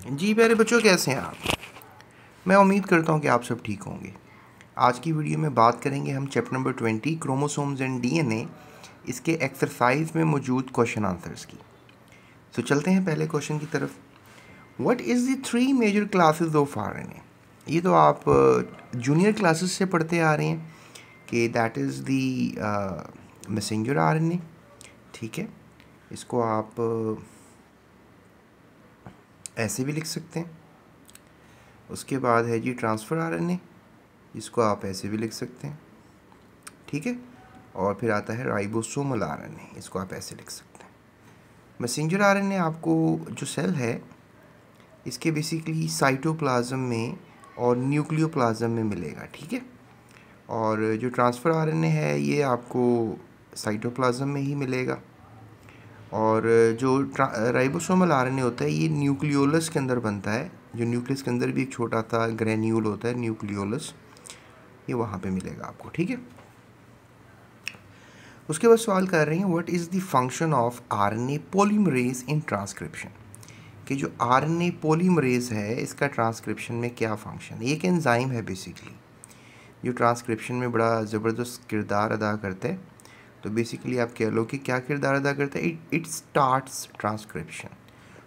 जी प्यारे बच्चों, कैसे हैं आप। मैं उम्मीद करता हूं कि आप सब ठीक होंगे। आज की वीडियो में बात करेंगे हम chapter number 20 chromosomes and DNA, इसके एक्सरसाइज में मौजूद क्वेश्चन आंसर्स की। तो चलते हैं पहले क्वेश्चन की तरफ। What is the 3 major classes of RNA. ये तो आप जूनियर क्लासेस से पढ़ते आ रहे हैं कि that is the messenger RNA. ठीक है, इसको आप ऐसे भी लिख सकते हैं। उसके बाद है जी ट्रांसफ़र आरएनए, जिसको आप ऐसे भी लिख सकते हैं। ठीक है, और फिर आता है राइबोसोमल आरएनए, इसको आप ऐसे लिख सकते हैं। मैसेंजर आरएनए आपको जो सेल है इसके बेसिकली साइटोप्लाज्म में और न्यूक्लियोप्लाज्म में मिलेगा। ठीक है, और जो ट्रांसफ़र आरएनए है ये आपको साइटोप्लाज्म में ही मिलेगा। और जो राइबोसोमल आरएनए होता है ये न्यूक्लियोलस के अंदर बनता है। जो न्यूक्लियस के अंदर भी एक छोटा सा ग्रेन्यूल होता है न्यूक्लियोलस, ये वहाँ पे मिलेगा आपको। ठीक है, उसके बाद सवाल कर रहे हैं what is the function of RNA polymerase in transcription, कि जो आरएनए पॉलीमरेज है इसका ट्रांसक्रिप्शन में क्या फंक्शन है। ये एक एंजाइम है बेसिकली जो ट्रांसक्रिप्शन में बड़ा ज़बरदस्त किरदार अदा करता है। तो बेसिकली आप कह लो कि क्या किरदार अदा करता है, इट स्टार्ट्स ट्रांसक्रिप्शन।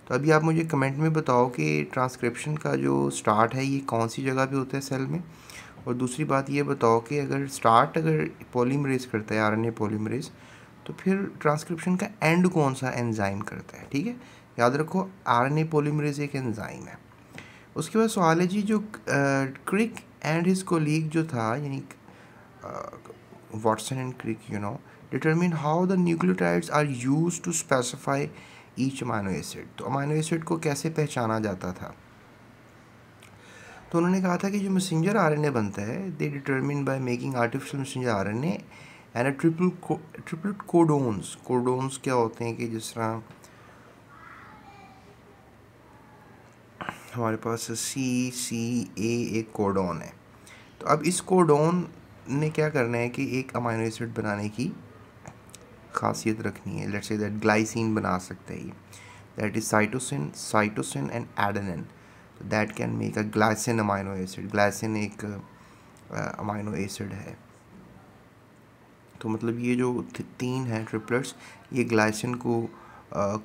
तो अभी आप मुझे कमेंट में बताओ कि ट्रांसक्रिप्शन का जो स्टार्ट है ये कौन सी जगह पे होता है सेल में। और दूसरी बात ये बताओ कि अगर पॉलीमरेज करता है आरएनए पॉलीमरेज, तो फिर ट्रांसक्रिप्शन का एंड कौन सा एंजाइम करता है। ठीक है, याद रखो आरएनए पॉलीमरेज एक एंजाइम है। उसके बाद सवाल है जी जो क्रिक एंड हिज कोलीग जो था, यानी Watson and Crick, determine how the nucleotides are used to specify each amino acid. तो अमाइनो एसिड को कैसे पहचाना जाता था। तो उन्होंने कहा था कि जो मैसेंजर आरएनए बनता है they determine by making artificial messenger RNA and triplet codons. Codons क्या होते हैं कि जिस तरह हमारे पास CCA एक कोडोन है। तो अब इस कोडोन ने क्या करना है कि एक अमाइनो एसिड बनाने की खासियत रखनी है। लेट्स से दैट ग्लाइसिन बना सकते हैं, that is cytosine and adenine, that can make a glycine amino acid. Glycine एक अमाइनो एसिड है। तो मतलब ये जो 3 हैं ट्रिपलेट्स, ये ग्लाइसिन को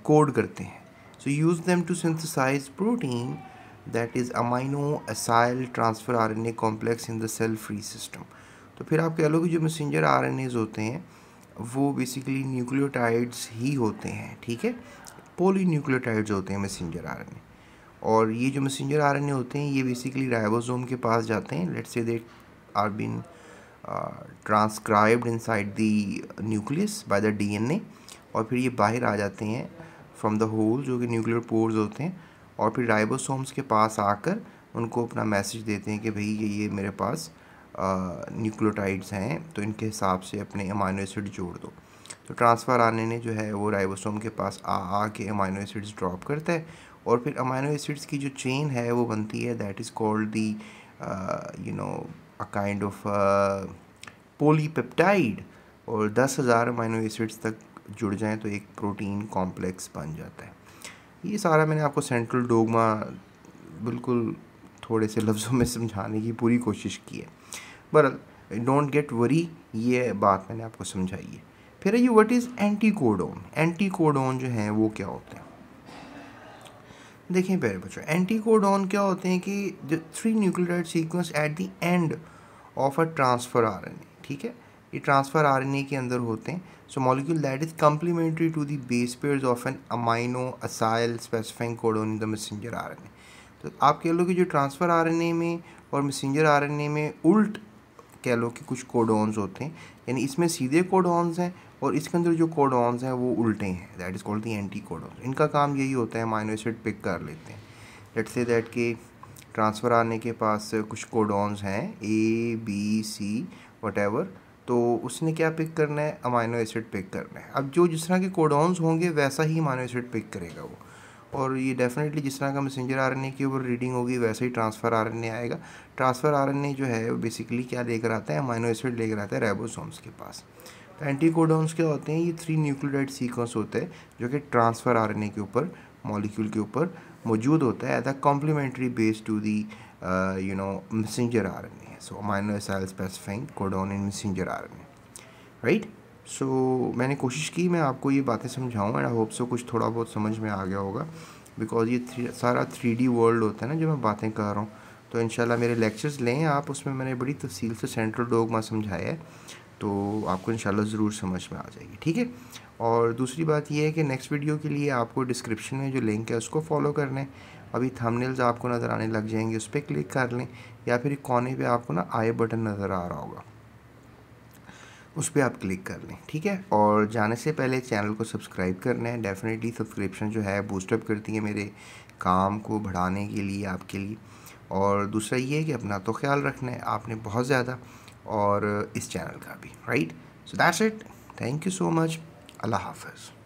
कोड करते हैं। So use them to synthesise protein that is amino acyl transfer RNA complex in the cell free system. तो फिर आप कह लो कि जो मैसेंजर आरएनएज होते हैं वो बेसिकली न्यूक्लियोटाइड्स ही होते हैं। ठीक है, पॉलीन्यूक्लियोटाइड्स होते हैं मैसेंजर आरएनए। और ये जो मैसेंजर आरएनए होते हैं ये बेसिकली राइबोसोम के पास जाते हैं। Let's say they are been transcribed inside the nucleus by the DNA, और फिर ये बाहर आ जाते हैं फ्रॉम द होल जो कि न्यूक्लियर पोर्स होते हैं, और फिर राइबोसोम्स के पास आकर उनको अपना मैसेज देते हैं कि भाई ये मेरे पास न्यूक्लियोटाइड्स हैं, तो इनके हिसाब से अपने अमाइनो एसिड जोड़ दो। तो ट्रांसफ़र आरएनए जो है वो राइबोसोम के पास आ के अमाइनो एसिड्स ड्रॉप करता है, और फिर अमाइनो एसिड्स की जो चेन है वो बनती है, that is called the a kind of polypeptide. और 10,000 अमाइनो एसिड्स तक जुड़ जाएं तो एक प्रोटीन कॉम्प्लेक्स बन जाता है। ये सारा मैंने आपको सेंट्रल डोगमा बिल्कुल थोड़े से लफ्ज़ों में समझाने की पूरी कोशिश की है, बट डोंट गेट वरी, ये बात मैंने आपको समझाई है। फिर ये what is anti codon. Anti codon जो हैं वो क्या होते हैं। देखिए प्यारे बच्चों, एंटी कोडोन क्या होते हैं कि the 3 nucleotide sequence at the end of a transfer RNA. ठीक है, ये ट्रांसफ़र आरएनए के अंदर होते हैं। So molecule that is complementary to the base pairs of an amino acyl specifying codon in the messenger RNA. तो आप कह लो कि जो ट्रांसफ़र आरएनए में और मैसेंजर आरएनए में उल्ट कह लो कि कुछ कोडॉन्स होते हैं, यानी इसमें सीधे कोडॉन्स हैं और इसके अंदर जो कोडॉन्स हैं वो उल्टे हैं, that is called the anti codons. इनका काम यही होता है, अमाइनो एसिड पिक कर लेते हैं। लेट्स से दैट के ट्रांसफ़र आने के पास कुछ कोडॉन्स हैं ABC वटेवर, तो उसने क्या पिक करना है, अमाइनो एसिड पिक करना है। अब जो जिस तरह के कोडॉन्स होंगे वैसा ही अमाइनो एसिड पिक करेगा वो, और ये डेफिनेटली जिस तरह का मैसेंजर आरएनए की ऊपर रीडिंग होगी वैसे ही ट्रांसफ़र आरएनए आएगा। ट्रांसफ़र आरएनए जो है वो बेसिकली क्या लेकर आता है, अमाइनो एसिड लेकर आता है राइबोसोम्स के पास। तो एंटी कोडॉन्स क्या होते हैं, ये 3 न्यूक्लियोटाइड सीक्वेंस होते हैं जो कि ट्रांसफ़र आरएनए के ऊपर, मॉलिक्यूल के ऊपर मौजूद होता है as a complementary base to the messenger RNA. So amino acid specifying codon in messenger RNA, right. So मैंने कोशिश की मैं आपको ये बातें समझाऊँ एंड आई होप सो कुछ थोड़ा बहुत समझ में आ गया होगा, बिकॉज ये सारा 3D वर्ल्ड होता है ना जो मैं बातें कर रहा हूँ. तो इंशाल्लाह मेरे लेक्चर्स लें आप, उसमें मैंने बड़ी तफसील से सेंट्रल डोगमा समझाया है, तो आपको इंशाल्लाह ज़रूर समझ में आ जाएगी. ठीक है. और दूसरी बात ये है कि नेक्स्ट वीडियो के लिए आपको डिस्क्रिप्शन में जो लिंक है उसको फॉलो करना है. अभी थंबनेल्स आपको नज़र आने लग जाएंगे, उस पर क्लिक कर लें, या फिर कोने पे आपको ना आई बटन नज़र आ रहा होगा, उस पर आप क्लिक कर लें. ठीक है. और जाने से पहले चैनल को सब्सक्राइब करना है. डेफिनेटली सब्सक्रिप्शन जो है बूस्टअप करती है मेरे काम को बढ़ाने के लिए, आपके लिए. और दूसरा ये है कि अपना तो ख्याल रखना है आपने बहुत ज़्यादा, और इस चैनल का भी, right. So that's it. Thank you so much. अल्लाह हाफ़िज़.